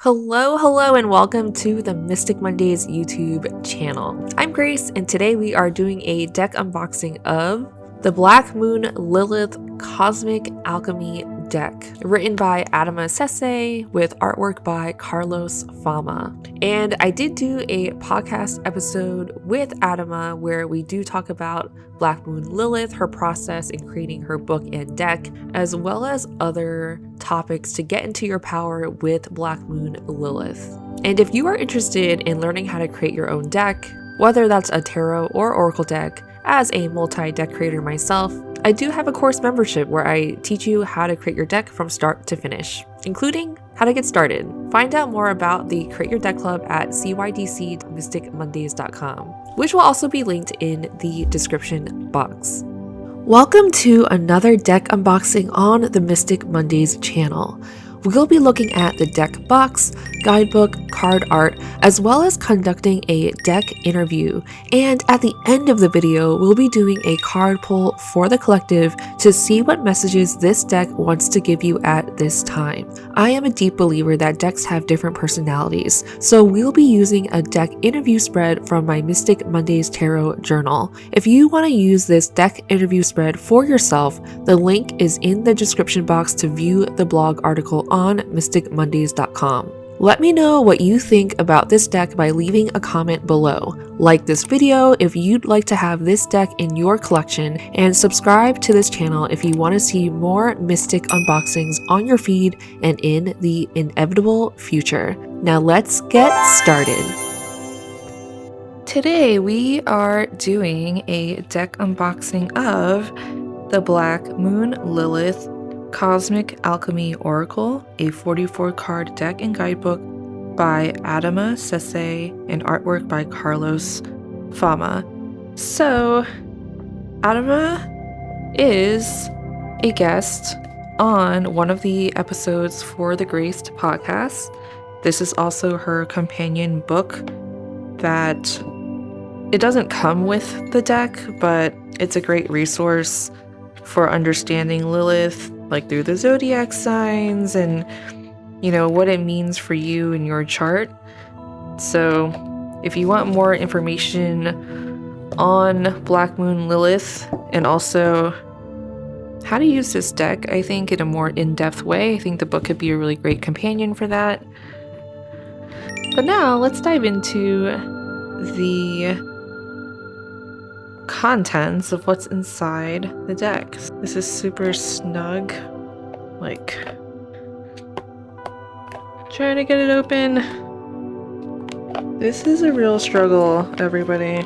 Hello, and welcome to the Mystic Mondays YouTube channel. I'm Grace, and today we are doing a deck unboxing of the Black Moon Lilith Cosmic Alchemy deck, written by Adama Sesay with artwork by Carlos Fama. And I did do a podcast episode with Adama where we do talk about Black Moon Lilith, her process in creating her book and deck, as well as other topics to get into your power with Black Moon Lilith. And if you are interested in learning how to create your own deck, whether that's a tarot or oracle deck, as a multi-deck creator myself, I do have a course membership where I teach you how to create your deck from start to finish, including how to get started. Find out more about the Create Your Deck Club at cydcmysticmondays.com, which will also be linked in the description box. Welcome to another deck unboxing on the Mystic Mondays channel. We'll be looking at the deck box, guidebook, card art, as well as conducting a deck interview. And at the end of the video, we'll be doing a card pull for the collective to see what messages this deck wants to give you at this time. I am a deep believer that decks have different personalities, so we'll be using a deck interview spread from my Mystic Mondays Tarot journal. If you want to use this deck interview spread for yourself, the link is in the description box to view the blog article on mysticmondays.com. Let me know what you think about this deck by leaving a comment below. Like this video if you'd like to have this deck in your collection, and subscribe to this channel if you want to see more Mystic unboxings on your feed and in the inevitable future. Now let's get started. Today we are doing a deck unboxing of the Black Moon Lilith Cosmic Alchemy Oracle, a 44-card deck and guidebook by Adama Sesay and artwork by Carlos Fama. So, Adama is a guest on one of the episodes for the Graced podcast. This is also her companion book that it doesn't come with the deck, but it's a great resource for understanding Lilith, like through the zodiac signs and, you know, what it means for you in your chart. So if you want more information on Black Moon Lilith and also how to use this deck, I think in a more in-depth way, I think the book could be a really great companion for that. But now let's dive into the contents of what's inside the deck. This is super snug, like trying to get it open. This is a real struggle, everybody.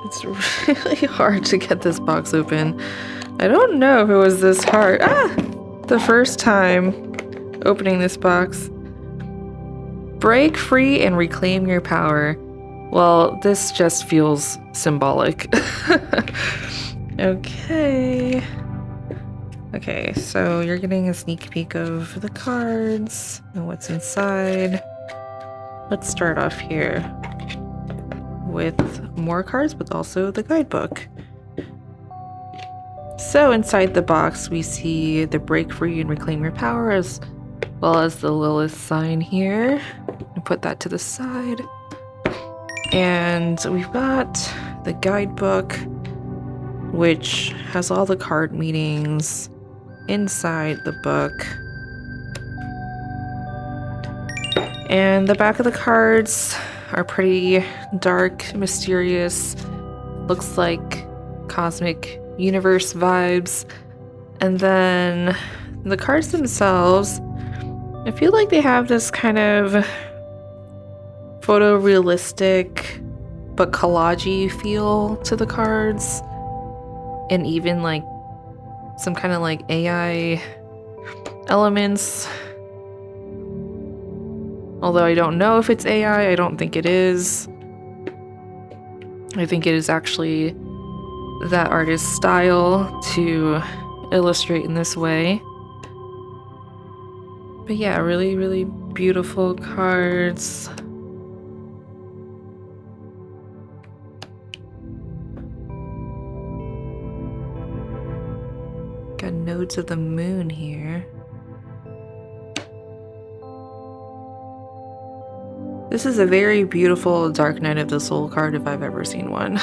It's really hard to get this box open. I don't know if it was this hard. The first time opening this box. Break free and reclaim your power. Well, this just feels symbolic. Okay, so you're getting a sneak peek of the cards and what's inside. Let's start off here with more cards, but also the guidebook. So inside the box, we see the break free and reclaim your power, as well as the Lilith sign here. I'll put that to the side. And we've got the guidebook, which has all the card meanings inside the book. And the back of the cards are pretty dark, mysterious, looks like cosmic universe vibes. And then the cards themselves, I feel like they have this kind of photorealistic but collage-y feel to the cards, and even like some kind of like AI elements, although I don't know if it's AI. I don't think it is. I think it is actually that artist's style to illustrate in this way. But yeah, really, really beautiful cards. Got nodes of the moon here. This is a very beautiful Dark Night of the Soul card if I've ever seen one.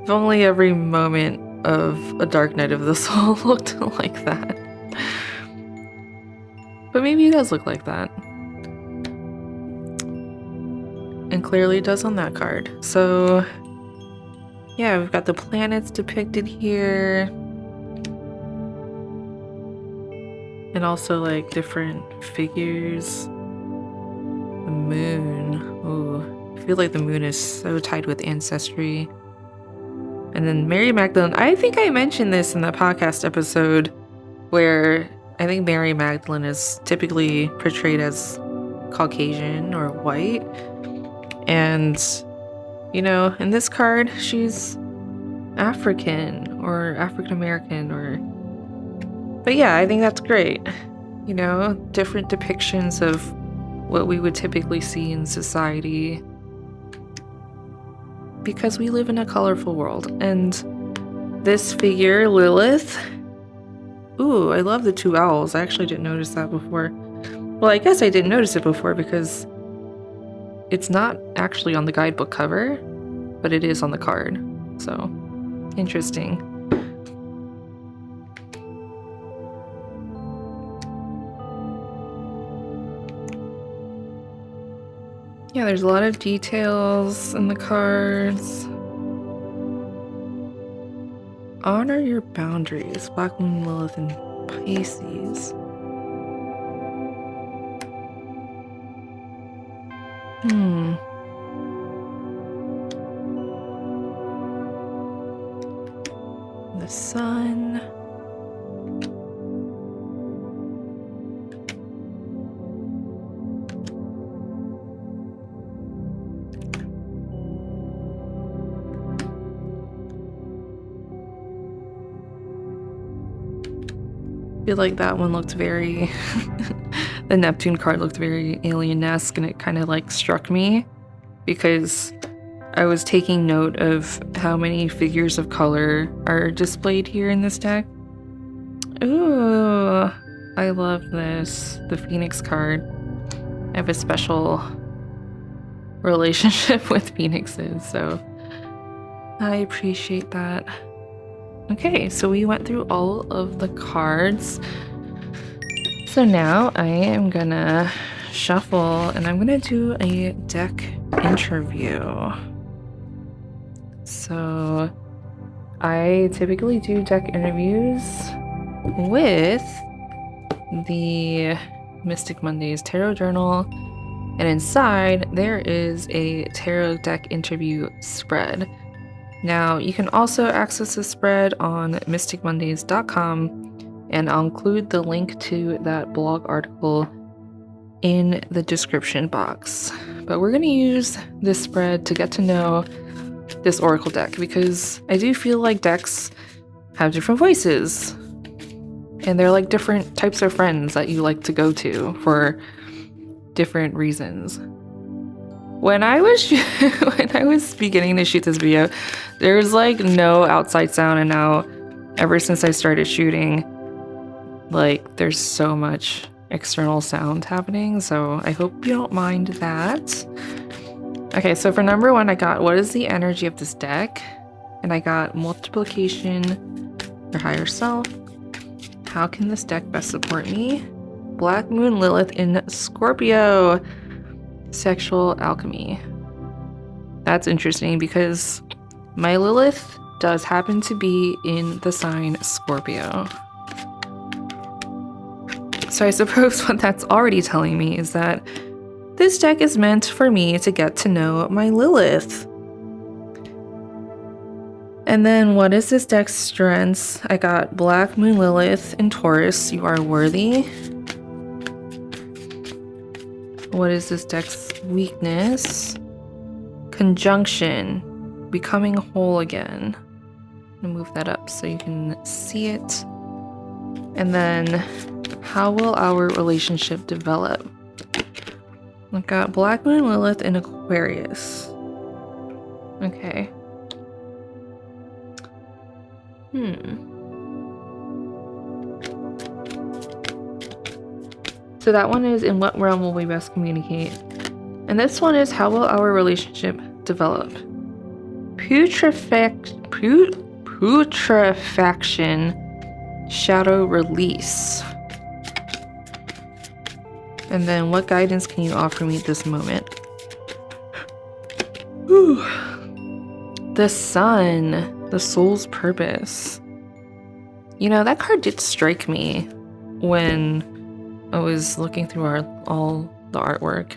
If only every moment of a Dark Night of the Soul looked like that. But maybe it does look like that. And clearly it does on that card. So yeah, we've got the planets depicted here. And also like different figures. The moon. Ooh, I feel like the moon is so tied with ancestry. And then Mary Magdalene. I think I mentioned this in the podcast episode where I think Mary Magdalene is typically portrayed as Caucasian or white. And, you know, in this card, she's African or African American or... But yeah, I think that's great. You know, different depictions of what we would typically see in society. Because we live in a colorful world. And this figure, Lilith... Ooh, I love the two owls. I actually didn't notice that before. Well, I guess I didn't notice it before because it's not actually on the guidebook cover, but it is on the card. So, interesting. Yeah, there's a lot of details in the cards. Honor your boundaries. Black Moon, Lilith, and Pisces. The sun. I feel like that one looked very the Neptune card looked very alien-esque, and it kind of like struck me because I was taking note of how many figures of color are displayed here in this deck. Ooh, I love this. The Phoenix card. I have a special relationship with phoenixes, so I appreciate that. Okay, so we went through all of the cards. So now I am gonna shuffle and I'm gonna do a deck interview. So I typically do deck interviews with the Mystic Mondays Tarot Journal, and inside there is a tarot deck interview spread. Now, you can also access the spread on mysticmondays.com, and I'll include the link to that blog article in the description box. But we're going to use this spread to get to know this Oracle deck, because I do feel like decks have different voices, and they're like different types of friends that you like to go to for different reasons. When I was beginning to shoot this video, there was like no outside sound, and now ever since I started shooting, like there's so much external sound happening, so I hope you don't mind that. Okay, so for number one, I got what is the energy of this deck, and I got multiplication, your higher self, how can this deck best support me, Black Moon Lilith in Scorpio, sexual alchemy. That's interesting because my Lilith does happen to be in the sign Scorpio. So I suppose what that's already telling me is that this deck is meant for me to get to know my Lilith. And then what is this deck's strengths? I got Black Moon Lilith in Taurus, you are worthy. What is this deck's weakness? Conjunction, becoming whole again. I'm gonna move that up so you can see it. And then, how will our relationship develop? I've got Black Moon Lilith in Aquarius. Okay. So that one is, in what realm will we best communicate? And this one is, how will our relationship develop? Putrefaction, shadow release. And then, what guidance can you offer me at this moment? Whew. The sun, the soul's purpose. You know, that card did strike me when I was looking through all the artwork.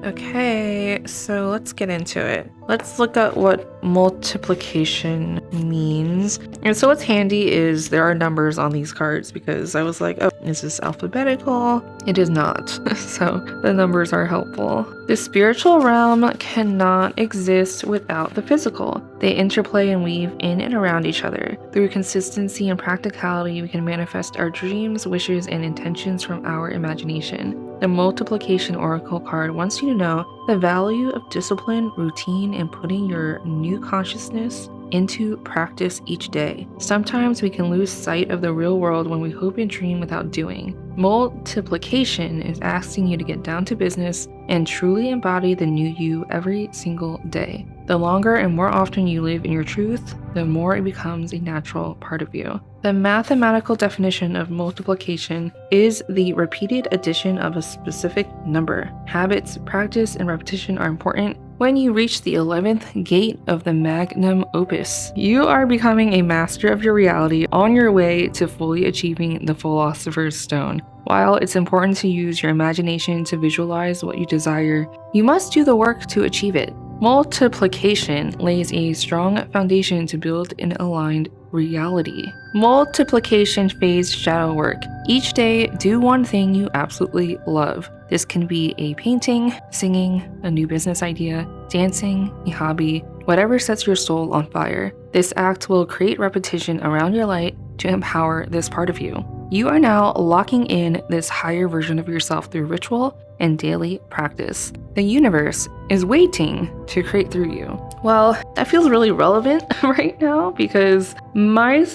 Okay, so let's get into it. Let's look at what multiplication means. And so what's handy is there are numbers on these cards, because I was like, oh, is this alphabetical? It is not. So the numbers are helpful. The spiritual realm cannot exist without the physical. They interplay and weave in and around each other. Through consistency and practicality, we can manifest our dreams, wishes, and intentions from our imagination. The Multiplication Oracle card wants you to know the value of discipline, routine, and putting your new consciousness into practice each day. Sometimes we can lose sight of the real world when we hope and dream without doing. Multiplication is asking you to get down to business and truly embody the new you every single day. The longer and more often you live in your truth, the more it becomes a natural part of you. The mathematical definition of multiplication is the repeated addition of a specific number. Habits, practice, and repetition are important. When you reach the 11th gate of the magnum opus, you are becoming a master of your reality, on your way to fully achieving the Philosopher's Stone. While it's important to use your imagination to visualize what you desire, you must do the work to achieve it. Multiplication lays a strong foundation to build an aligned reality. Multiplication phase shadow work. Each day, do one thing you absolutely love. This can be a painting, singing, a new business idea, dancing, a hobby, whatever sets your soul on fire. This act will create repetition around your light to empower this part of you. You are now locking in this higher version of yourself through ritual and daily practice. The universe is waiting to create through you. Well, that feels really relevant right now, because my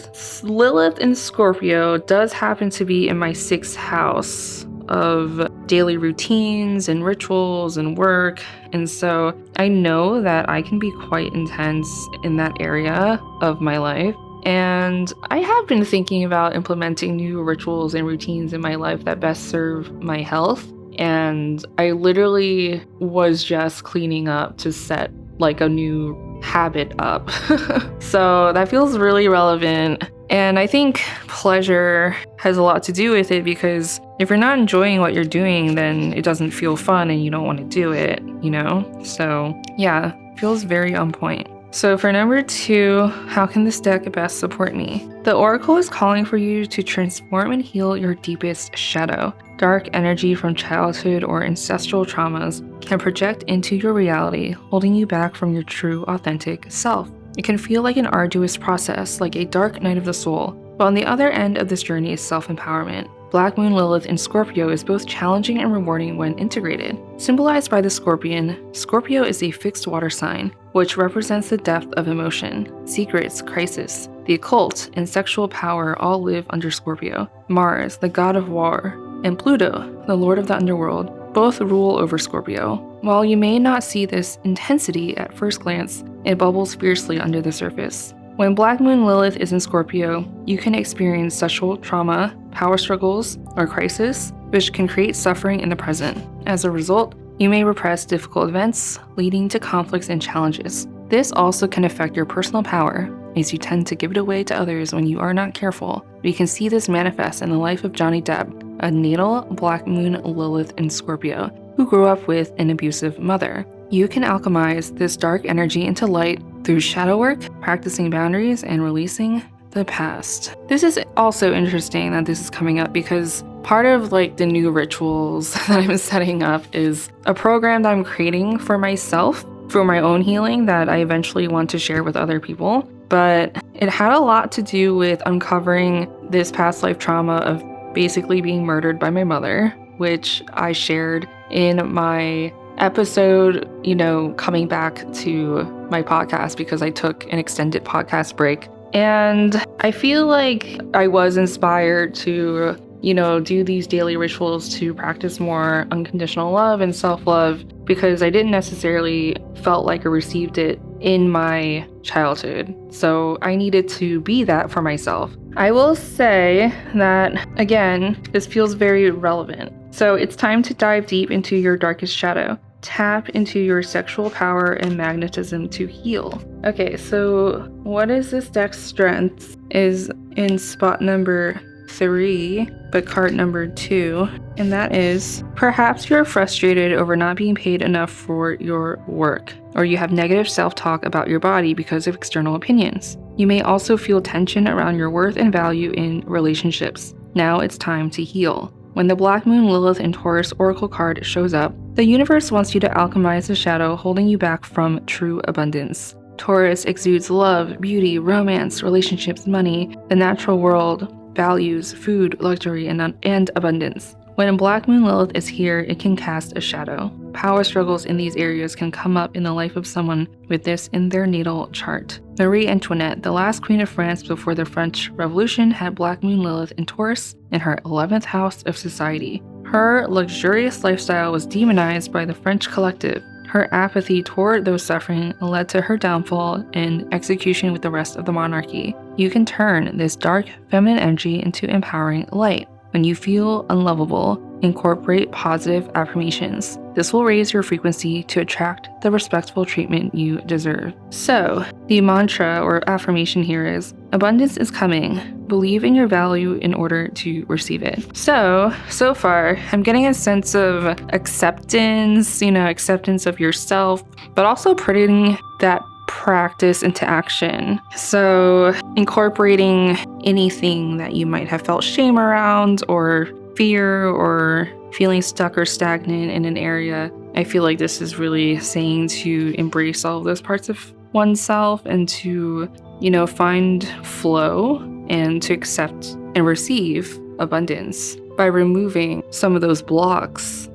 Lilith in Scorpio does happen to be in my 6th house of daily routines and rituals and work. And so I know that I can be quite intense in that area of my life. And I have been thinking about implementing new rituals and routines in my life that best serve my health. And I literally was just cleaning up to set like a new habit up. So that feels really relevant. And I think pleasure has a lot to do with it, because if you're not enjoying what you're doing, then it doesn't feel fun and you don't want to do it, you know? So yeah, feels very on point. So for number 2, how can this deck best support me? The Oracle is calling for you to transform and heal your deepest shadow. Dark energy from childhood or ancestral traumas can project into your reality, holding you back from your true, authentic self. It can feel like an arduous process, like a dark night of the soul, but on the other end of this journey is self-empowerment. Black Moon Lilith in Scorpio is both challenging and rewarding when integrated. Symbolized by the scorpion, Scorpio is a fixed water sign, which represents the depth of emotion, secrets, crisis. The occult and sexual power all live under Scorpio. Mars, the god of war, and Pluto, the lord of the underworld, both rule over Scorpio. While you may not see this intensity at first glance, it bubbles fiercely under the surface. When Black Moon Lilith is in Scorpio, you can experience sexual trauma, power struggles, or crisis, which can create suffering in the present. As a result, you may repress difficult events, leading to conflicts and challenges. This also can affect your personal power, as you tend to give it away to others when you are not careful. We can see this manifest in the life of Johnny Depp, a natal Black Moon Lilith in Scorpio, who grew up with an abusive mother. You can alchemize this dark energy into light through shadow work, practicing boundaries, and releasing the past. This is also interesting that this is coming up, because part of like the new rituals that I'm setting up is a program that I'm creating for myself for my own healing that I eventually want to share with other people. But it had a lot to do with uncovering this past life trauma of basically being murdered by my mother, which I shared in my episode, coming back to my podcast, because I took an extended podcast break. And I feel like I was inspired to do these daily rituals to practice more unconditional love and self-love, because I didn't necessarily felt like I received it in my childhood. So I needed to be that for myself. I will say that, again, this feels very relevant. So it's time to dive deep into your darkest shadow. Tap into your sexual power and magnetism to heal. Okay, so what is this deck's strength is in spot number 3, but card number 2, and that is perhaps you're frustrated over not being paid enough for your work, or you have negative self-talk about your body because of external opinions. You may also feel tension around your worth and value in relationships. Now it's time to heal. When the Black Moon Lilith in Taurus Oracle card shows up, the universe wants you to alchemize the shadow holding you back from true abundance. Taurus exudes love, beauty, romance, relationships, money, the natural world, values, food, luxury, and abundance. When Black Moon Lilith is here, it can cast a shadow. Power struggles in these areas can come up in the life of someone with this in their natal chart. Marie Antoinette, the last queen of France before the French Revolution, had Black Moon Lilith in Taurus in her 11th house of society. Her luxurious lifestyle was demonized by the French collective. Her apathy toward those suffering led to her downfall and execution with the rest of the monarchy. You can turn this dark feminine energy into empowering light. When you feel unlovable, incorporate positive affirmations. This will raise your frequency to attract the respectful treatment you deserve. So, the mantra or affirmation here is, abundance is coming. Believe in your value in order to receive it. So far, I'm getting a sense of acceptance, acceptance of yourself, but also putting that practice into action. So incorporating anything that you might have felt shame around or fear or feeling stuck or stagnant in an area, I feel like this is really saying to embrace all of those parts of oneself and to, find flow and to accept and receive abundance by removing some of those blocks,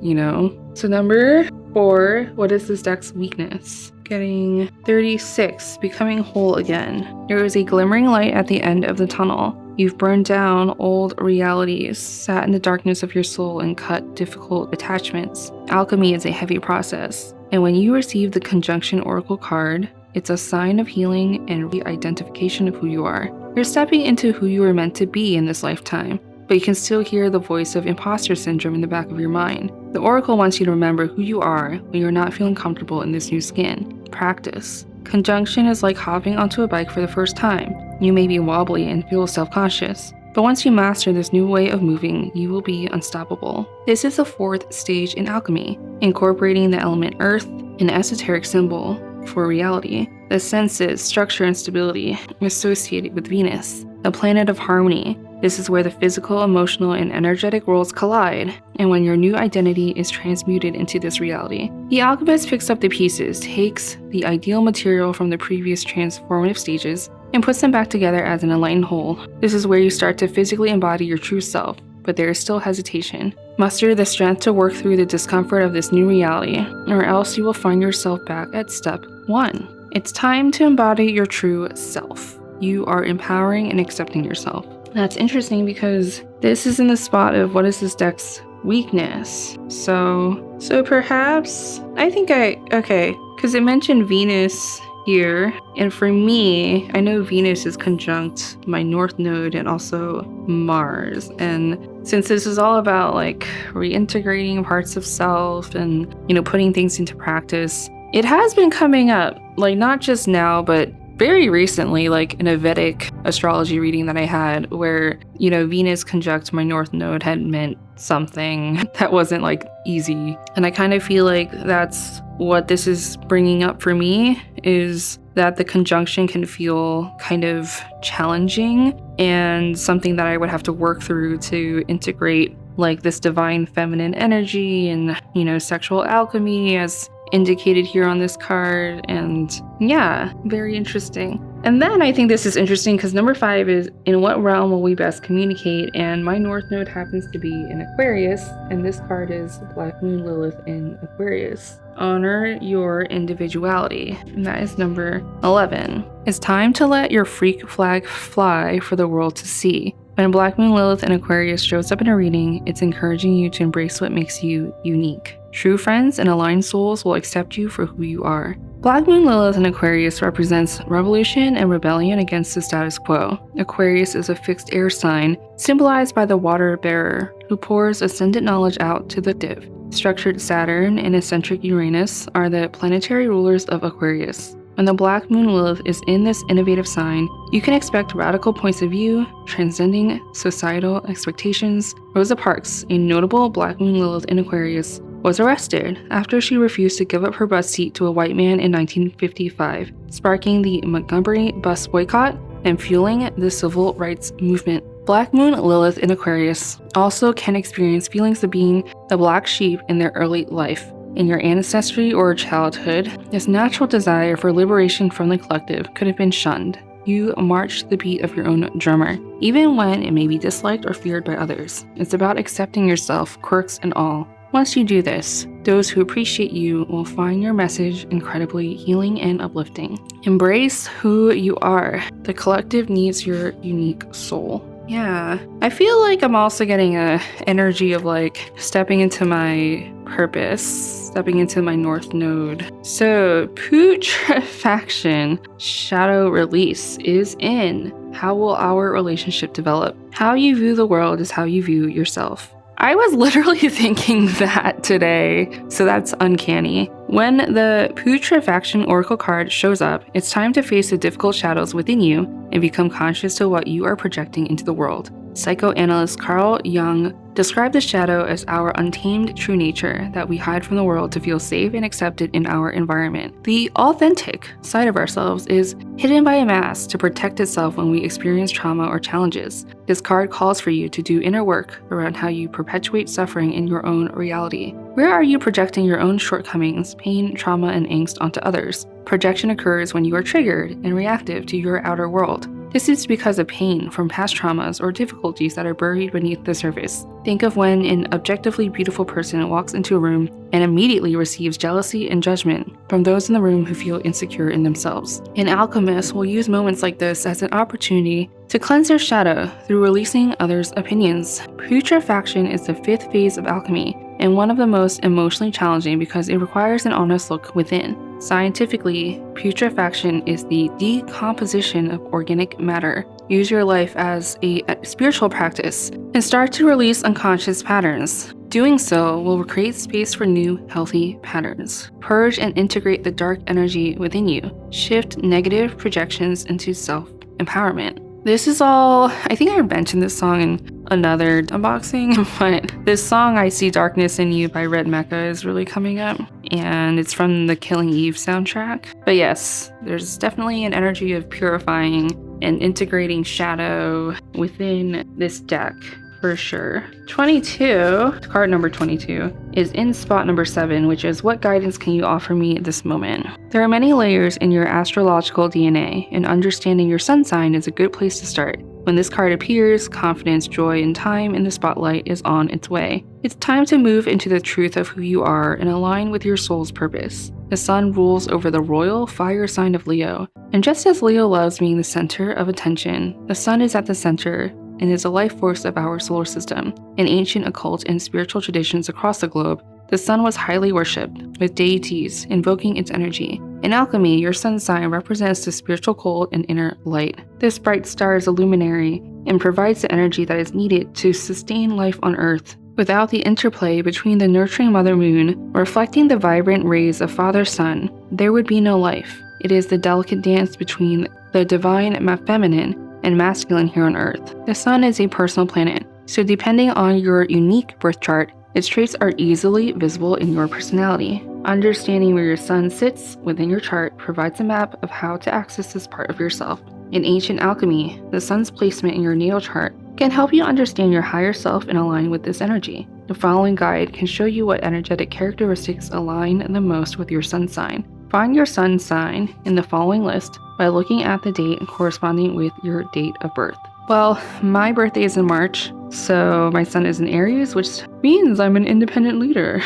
So number 4, what is this deck's weakness? Getting 36, becoming whole again. There is a glimmering light at the end of the tunnel. You've burned down old realities, sat in the darkness of your soul, and cut difficult attachments. Alchemy is a heavy process, and when you receive the Conjunction Oracle card, it's a sign of healing and re-identification of who you are. You're stepping into who you were meant to be in this lifetime, but you can still hear the voice of imposter syndrome in the back of your mind. The Oracle wants you to remember who you are when you're not feeling comfortable in this new skin. Practice. Conjunction is like hopping onto a bike for the first time. You may be wobbly and feel self-conscious, but once you master this new way of moving, you will be unstoppable. This is the 4th stage in alchemy, incorporating the element earth, an esoteric symbol for reality, the senses, structure, and stability associated with Venus, the planet of harmony. This is where the physical, emotional, and energetic worlds collide, and when your new identity is transmuted into this reality. The alchemist picks up the pieces, takes the ideal material from the previous transformative stages, and puts them back together as an enlightened whole. This is where you start to physically embody your true self, but there is still hesitation. Muster the strength to work through the discomfort of this new reality, or else you will find yourself back at step 1. It's time to embody your true self. You are empowering and accepting yourself. That's interesting because this is in the spot of what is this deck's weakness. So perhaps, because it mentioned Venus here, and for me, I know Venus is conjunct my North Node and also Mars, and since this is all about like reintegrating parts of self and, putting things into practice, it has been coming up, like not just now, but very recently, like in a Vedic astrology reading that I had where, Venus conjunct my North Node had meant something that wasn't like easy. And I kind of feel like that's what this is bringing up for me, is that the conjunction can feel kind of challenging and something that I would have to work through to integrate like this divine feminine energy and, sexual alchemy as indicated here on this card. And yeah, very interesting. And then I think this is interesting because number 5 is, in what realm will we best communicate? And my North Node happens to be in Aquarius, and this card is Black Moon Lilith in Aquarius. Honor your individuality, and that is number 11. It's time to let your freak flag fly for the world to see. When Black Moon Lilith in Aquarius shows up in a reading, it's encouraging you to embrace what makes you unique. True friends and aligned souls will accept you for who you are. Black Moon Lilith in Aquarius represents revolution and rebellion against the status quo. Aquarius is a fixed air sign, symbolized by the water bearer, who pours ascendant knowledge out to the collective. Structured Saturn and eccentric Uranus are the planetary rulers of Aquarius. When the Black Moon Lilith is in this innovative sign, you can expect radical points of view, transcending societal expectations. Rosa Parks, a notable Black Moon Lilith in Aquarius, was arrested after she refused to give up her bus seat to a white man in 1955, sparking the Montgomery bus boycott and fueling the civil rights movement. Black Moon Lilith in Aquarius also can experience feelings of being the black sheep in their early life. In your ancestry or childhood, this natural desire for liberation from the collective could have been shunned. You march the beat of your own drummer, even when it may be disliked or feared by others. It's about accepting yourself, quirks and all. Once you do this, those who appreciate you will find your message incredibly healing and uplifting. Embrace who you are. The collective needs your unique soul. Yeah, I feel like I'm also getting a energy of like stepping into my purpose, stepping into my North Node. So putrefaction, shadow release is in. How will our relationship develop? How you view the world is how you view yourself. I was literally thinking that today, so that's uncanny. When the Putrefaction Oracle card shows up, it's time to face the difficult shadows within you and become conscious to what you are projecting into the world. Psychoanalyst Carl Jung described the shadow as our untamed true nature that we hide from the world to feel safe and accepted in our environment. The authentic side of ourselves is hidden by a mask to protect itself when we experience trauma or challenges. This card calls for you to do inner work around how you perpetuate suffering in your own reality. Where are you projecting your own shortcomings, pain, trauma, and angst onto others? Projection occurs when you are triggered and reactive to your outer world. This is because of pain from past traumas or difficulties that are buried beneath the surface. Think of when an objectively beautiful person walks into a room and immediately receives jealousy and judgment from those in the room who feel insecure in themselves. An alchemist will use moments like this as an opportunity to cleanse their shadow through releasing others' opinions. Putrefaction is the fifth phase of alchemy, and one of the most emotionally challenging because it requires an honest look within. Scientifically, putrefaction is the decomposition of organic matter. Use your life as a spiritual practice and start to release unconscious patterns. Doing so will create space for new, healthy patterns. Purge and integrate the dark energy within you. Shift negative projections into self-empowerment. This is all, I think I mentioned this song in another unboxing, but this song, I See Darkness in You by Red Mecca, is really coming up, and it's from the Killing Eve soundtrack. But yes, there's definitely an energy of purifying and integrating shadow within this deck. For sure. 22, card number 22, is in spot number 7, which is what guidance can you offer me at this moment? There are many layers in your astrological DNA, and understanding your sun sign is a good place to start. When this card appears, confidence, joy, and time in the spotlight is on its way. It's time to move into the truth of who you are and align with your soul's purpose. The sun rules over the royal fire sign of Leo, and just as Leo loves being the center of attention, the sun is at the center and is a life force of our solar system. In ancient occult and spiritual traditions across the globe, the sun was highly worshipped, with deities invoking its energy. In alchemy, your sun sign represents the spiritual cold and inner light. This bright star is a luminary and provides the energy that is needed to sustain life on Earth. Without the interplay between the nurturing Mother Moon, reflecting the vibrant rays of Father Sun, there would be no life. It is the delicate dance between the divine feminine and masculine here on Earth. The sun is a personal planet, so depending on your unique birth chart, its traits are easily visible in your personality. Understanding where your sun sits within your chart provides a map of how to access this part of yourself. In ancient alchemy, the sun's placement in your natal chart can help you understand your higher self and align with this energy. The following guide can show you what energetic characteristics align the most with your sun sign. Find your sun sign in the following list by looking at the date corresponding with your date of birth. Well, my birthday is in March, so my sun is in Aries, which means I'm an independent leader.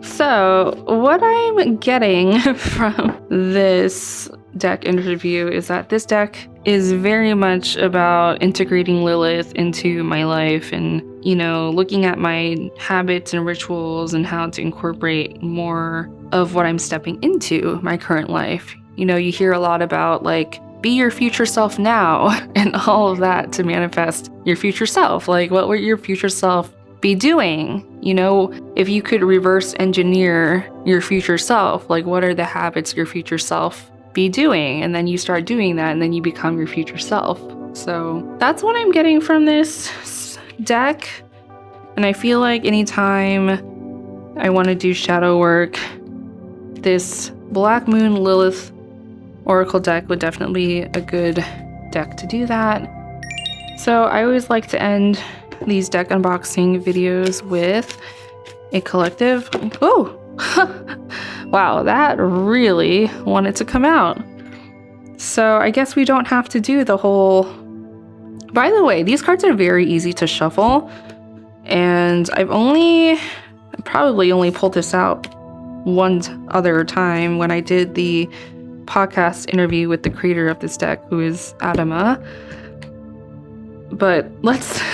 So, what I'm getting from this deck interview is that this deck is very much about integrating Lilith into my life and, you know, looking at my habits and rituals and how to incorporate more of what I'm stepping into my current life. You know, you hear a lot about like, be your future self now and all of that to manifest your future self. Like, what would your future self be doing? You know, if you could reverse engineer your future self, like what are the habits your future self be doing? And then you start doing that and then you become your future self. So that's what I'm getting from this deck. And I feel like anytime I want to do shadow work, this Black Moon Lilith Oracle deck would definitely be a good deck to do that. So I always like to end these deck unboxing videos with a collective. Oh, wow, that really wanted to come out. So I guess we don't have to do the whole... By the way, these cards are very easy to shuffle, and I've probably only pulled this out one other time when I did the podcast interview with the creator of this deck, who is Adama. But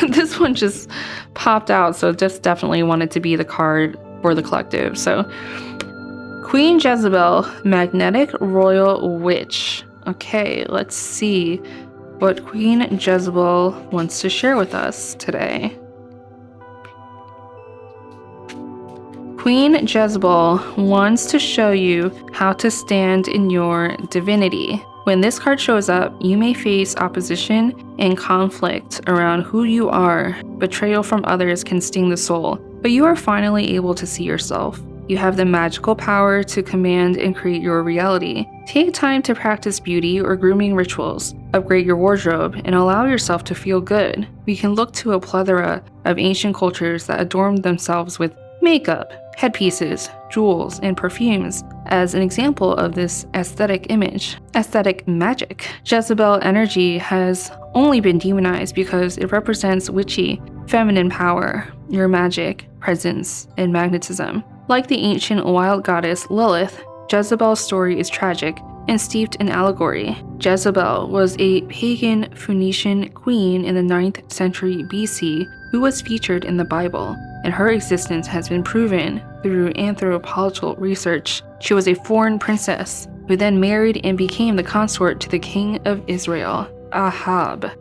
this one just popped out, so just definitely wanted to be the card for the collective. So Queen Jezebel, Magnetic Royal Witch. Okay, let's see what Queen Jezebel wants to share with us today. Queen Jezebel wants to show you how to stand in your divinity. When this card shows up, you may face opposition and conflict around who you are. Betrayal from others can sting the soul, but you are finally able to see yourself. You have the magical power to command and create your reality. Take time to practice beauty or grooming rituals, upgrade your wardrobe, and allow yourself to feel good. We can look to a plethora of ancient cultures that adorned themselves with makeup, headpieces, jewels, and perfumes as an example of this aesthetic image. Aesthetic magic. Jezebel energy has only been demonized because it represents witchy, feminine power, your magic, presence, and magnetism. Like the ancient wild goddess Lilith, Jezebel's story is tragic and steeped in allegory. Jezebel was a pagan Phoenician queen in the 9th century BC who was featured in the Bible, and her existence has been proven through anthropological research. She was a foreign princess who then married and became the consort to the king of Israel, Ahab.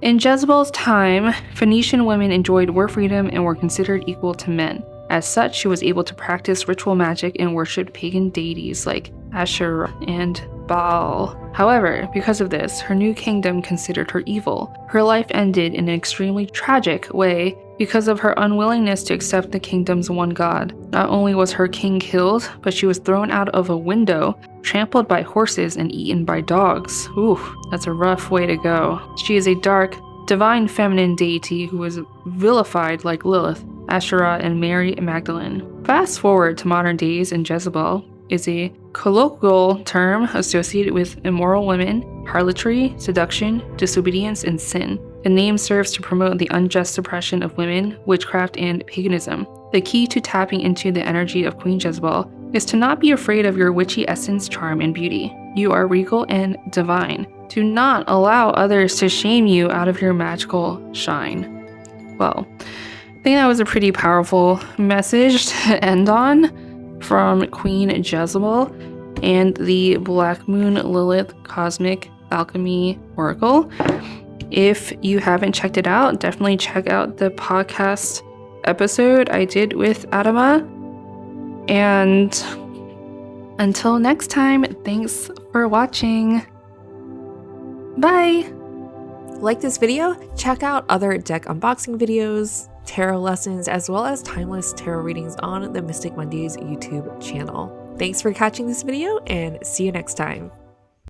In Jezebel's time, Phoenician women enjoyed war freedom and were considered equal to men. As such, she was able to practice ritual magic and worship pagan deities like Asherah and Baal. However, because of this, her new kingdom considered her evil. Her life ended in an extremely tragic way because of her unwillingness to accept the kingdom's one god. Not only was her king killed, but she was thrown out of a window, trampled by horses, and eaten by dogs. Ooh, that's a rough way to go. She is a dark, divine feminine deity who was vilified like Lilith, Asherah, and Mary Magdalene. Fast forward to modern days, and Jezebel is a colloquial term associated with immoral women, harlotry, seduction, disobedience, and sin. The name serves to promote the unjust suppression of women, witchcraft, and paganism. The key to tapping into the energy of Queen Jezebel is to not be afraid of your witchy essence, charm, and beauty. You are regal and divine. Do not allow others to shame you out of your magical shine. Well, I think that was a pretty powerful message to end on from Queen Jezebel and the Black Moon Lilith Cosmic Alchemy Oracle. If you haven't checked it out, definitely check out the podcast episode I did with Adama. And until next time, thanks for watching. Bye! Like this video? Check out other deck unboxing videos, tarot lessons, as well as timeless tarot readings on the Mystic Mondays YouTube channel. Thanks for catching this video, and see you next time.